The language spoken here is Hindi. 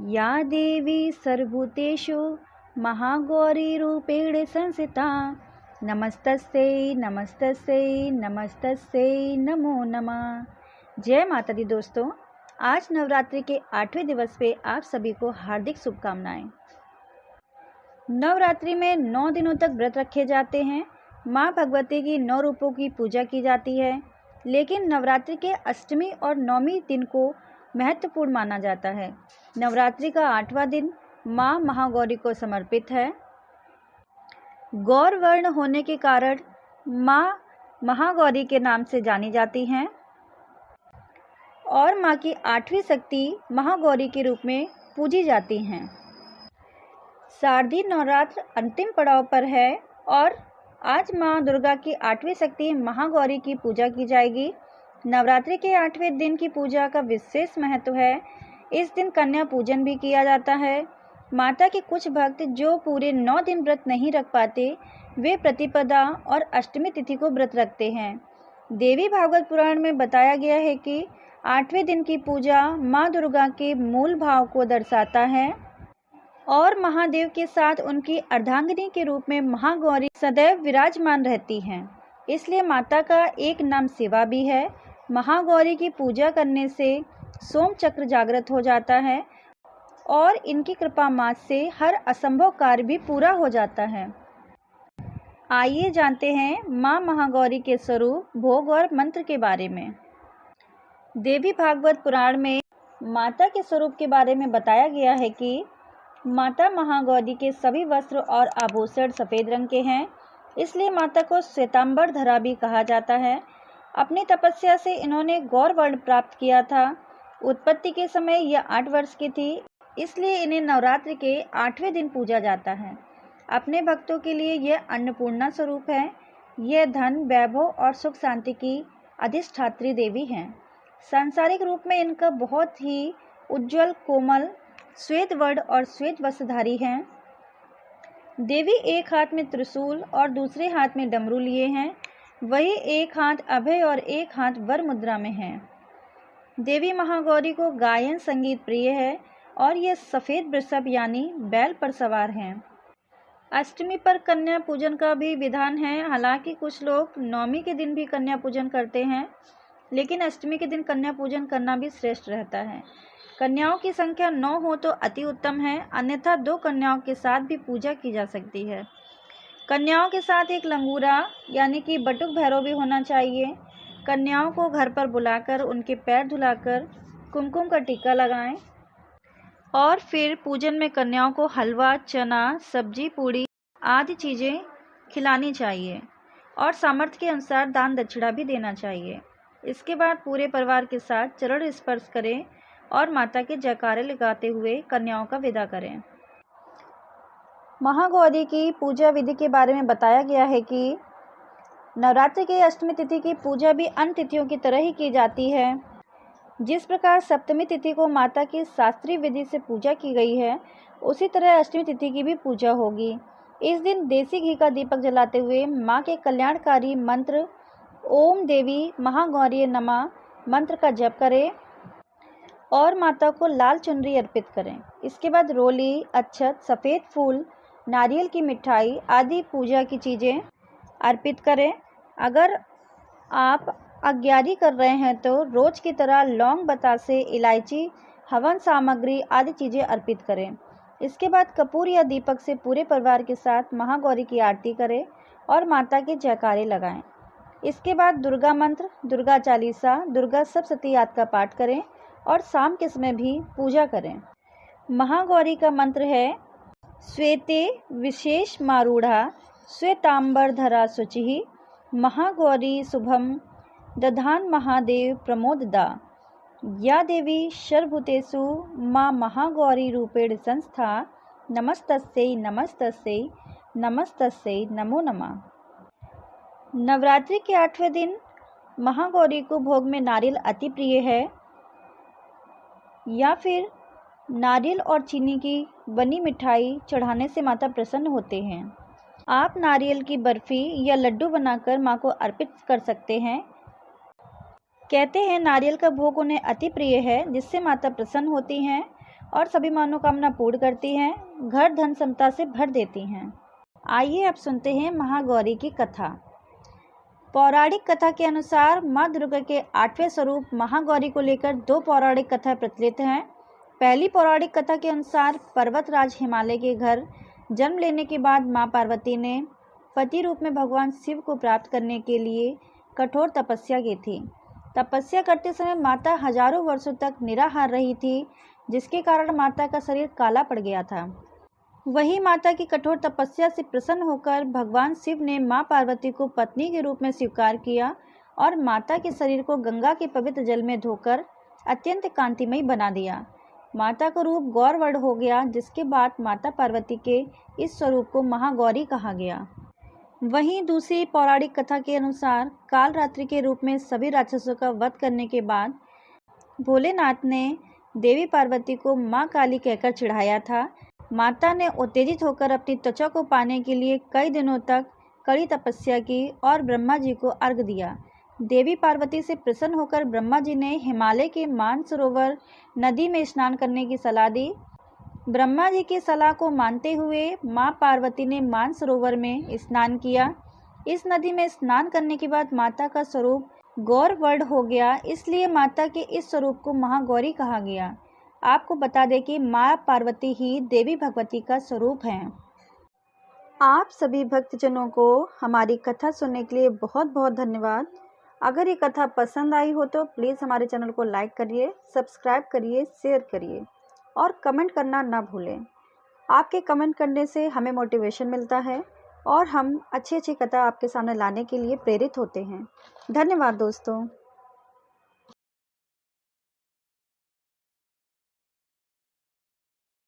या देवी सर्वभूतेषु महागौरीरूपेण संस्थिता नमस्तस्यै नमस्तस्यै नमस्तस्यै नमो नमः। जय माता दी दोस्तों, आज नवरात्रि के 8वें दिवस पे आप सभी को हार्दिक शुभकामनाएं। नवरात्रि में 9 दिनों तक व्रत रखे जाते हैं। माँ भगवती की 9 रूपों की पूजा की जाती है, लेकिन नवरात्रि के अष्टमी और नौमी दिन को महत्वपूर्ण माना जाता है। नवरात्रि का 8वां दिन माँ महागौरी को समर्पित है। गौर वर्ण होने के कारण माँ महागौरी के नाम से जानी जाती हैं और माँ की 8वीं शक्ति महागौरी के रूप में पूजी जाती हैं। शारदीय नवरात्र अंतिम पड़ाव पर है और आज माँ दुर्गा की 8वीं शक्ति महागौरी की पूजा की जाएगी। नवरात्रि के 8वें दिन की पूजा का विशेष महत्व है। इस दिन कन्या पूजन भी किया जाता है। माता के कुछ भक्त जो पूरे 9 दिन व्रत नहीं रख पाते, वे प्रतिपदा और अष्टमी तिथि को व्रत रखते हैं। देवी भागवत पुराण में बताया गया है कि 8वें दिन की पूजा माँ दुर्गा के मूल भाव को दर्शाता है और महादेव के साथ उनकी अर्धांगिनी के रूप में महागौरी सदैव विराजमान रहती हैं। इसलिए माता का एक नाम सेवा भी है। महागौरी की पूजा करने से सोम चक्र जागृत हो जाता है और इनकी कृपा माँ से हर असंभव कार्य भी पूरा हो जाता है। आइए जानते हैं माँ महागौरी के स्वरूप, भोग और मंत्र के बारे में। देवी भागवत पुराण में माता के स्वरूप के बारे में बताया गया है कि माता महागौरी के सभी वस्त्र और आभूषण सफ़ेद रंग के हैं, इसलिए माता को श्वेतांबर धरा भी कहा जाता है। अपनी तपस्या से इन्होंने गौर वर्ण प्राप्त किया था। उत्पत्ति के समय यह 8 वर्ष की थी, इसलिए इन्हें नवरात्रि के 8वें दिन पूजा जाता है। अपने भक्तों के लिए यह अन्नपूर्णा स्वरूप है। यह धन, वैभव और सुख शांति की अधिष्ठात्री देवी हैं। सांसारिक रूप में इनका बहुत ही उज्जवल, कोमल, श्वेत वर्ण और श्वेत वस्त्रधारी हैं। देवी एक हाथ में त्रिशूल और दूसरे हाथ में डमरू लिए हैं। वही एक हाथ अभय और एक हाथ वर मुद्रा में है। देवी महागौरी को गायन संगीत प्रिय है और ये सफ़ेद वृषभ यानी बैल पर सवार हैं। अष्टमी पर कन्या पूजन का भी विधान है। हालांकि कुछ लोग नवमी के दिन भी कन्या पूजन करते हैं, लेकिन अष्टमी के दिन कन्या पूजन करना भी श्रेष्ठ रहता है। कन्याओं की संख्या 9 हो तो अति उत्तम है, अन्यथा 2 कन्याओं के साथ भी पूजा की जा सकती है। कन्याओं के साथ एक लंगूरा यानी कि बटुक भैरव भी होना चाहिए। कन्याओं को घर पर बुलाकर उनके पैर धुलाकर कुमकुम का टीका लगाएं और फिर पूजन में कन्याओं को हलवा, चना, सब्जी, पूड़ी आदि चीज़ें खिलानी चाहिए और सामर्थ्य के अनुसार दान दक्षिणा भी देना चाहिए। इसके बाद पूरे परिवार के साथ चरण स्पर्श करें और माता के जयकारे लगाते हुए कन्याओं का विदा करें। महागौरी की पूजा विधि के बारे में बताया गया है कि नवरात्रि की अष्टमी तिथि की पूजा भी अन्य तिथियों की तरह ही की जाती है। जिस प्रकार सप्तमी तिथि को माता की शास्त्रीय विधि से पूजा की गई है, उसी तरह अष्टमी तिथि की भी पूजा होगी। इस दिन देसी घी का दीपक जलाते हुए माँ के कल्याणकारी मंत्र ओम देवी महागौरी नमः मंत्र का जप करें और माता को लाल चुनरी अर्पित करें। इसके बाद रोली, अक्षत, सफ़ेद फूल, नारियल की मिठाई आदि पूजा की चीज़ें अर्पित करें। अगर आप अज्ञारी कर रहे हैं तो रोज की तरह लौंग, बतासे, इलायची, हवन सामग्री आदि चीज़ें अर्पित करें। इसके बाद कपूर या दीपक से पूरे परिवार के साथ महागौरी की आरती करें और माता के जयकारे लगाएं। इसके बाद दुर्गा मंत्र, दुर्गा चालीसा, दुर्गा सप्तशती आदि का पाठ करें और शाम के समय भी पूजा करें। महागौरी का मंत्र है श्वेते विशेष मारूढ़ा श्वेतांबरधरा शुचिः महागौरी शुभम दधान महादेव प्रमोददा या देवी सर्वभूतेषु माँ महागौरी रूपेण संस्था नमस्तस्यै नमस्तस्यै नमस्तस्यै नमो नमः। नवरात्रि के 8वें दिन महागौरी को भोग में नारियल अति प्रिय है, या फिर नारियल और चीनी की बनी मिठाई चढ़ाने से माता प्रसन्न होते हैं। आप नारियल की बर्फ़ी या लड्डू बनाकर माँ को अर्पित कर सकते हैं। कहते हैं नारियल का भोग उन्हें अति प्रिय है, जिससे माता प्रसन्न होती हैं और सभी मनोकामना पूर्ण करती हैं, घर धन समता से भर देती हैं। आइए अब सुनते हैं महागौरी की कथा। पौराणिक कथा के अनुसार माँ दुर्गा के 8वें स्वरूप महागौरी को लेकर 2 पौराणिक कथाएं प्रचलित हैं। पहली पौराणिक कथा के अनुसार पर्वतराज हिमालय के घर जन्म लेने के बाद माँ पार्वती ने पति रूप में भगवान शिव को प्राप्त करने के लिए कठोर तपस्या की थी। तपस्या करते समय माता हजारों वर्षों तक निराहार रही थी, जिसके कारण माता का शरीर काला पड़ गया था। वही माता की कठोर तपस्या से प्रसन्न होकर भगवान शिव ने मां पार्वती को पत्नी के रूप में स्वीकार किया और माता के शरीर को गंगा के पवित्र जल में धोकर अत्यंत कांतिमयी बना दिया। माता का रूप गौरवर्ण हो गया, जिसके बाद माता पार्वती के इस स्वरूप को महागौरी कहा गया। वहीं दूसरी पौराणिक कथा के अनुसार कालरात्रि के रूप में सभी राक्षसों का वध करने के बाद भोलेनाथ ने देवी पार्वती को मां काली कहकर चिढ़ाया था। माता ने उत्तेजित होकर अपनी त्वचा को पाने के लिए कई दिनों तक कड़ी तपस्या की और ब्रह्मा जी को अर्घ दिया। देवी पार्वती से प्रसन्न होकर ब्रह्मा जी ने हिमालय के मानसरोवर नदी में स्नान करने की सलाह दी। ब्रह्मा जी की सलाह को मानते हुए मां पार्वती ने मानसरोवर में स्नान किया। इस नदी में स्नान करने के बाद माता का स्वरूप गौरवर्ण हो गया, इसलिए माता के इस स्वरूप को महागौरी कहा गया। आपको बता दें कि मां पार्वती ही देवी भगवती का स्वरूप हैं। आप सभी भक्तजनों को हमारी कथा सुनने के लिए बहुत बहुत धन्यवाद। अगर ये कथा पसंद आई हो तो प्लीज़ हमारे चैनल को लाइक करिए, सब्सक्राइब करिए, शेयर करिए और कमेंट करना ना भूलें। आपके कमेंट करने से हमें मोटिवेशन मिलता है और हम अच्छी अच्छी कथा आपके सामने लाने के लिए प्रेरित होते हैं। धन्यवाद दोस्तों।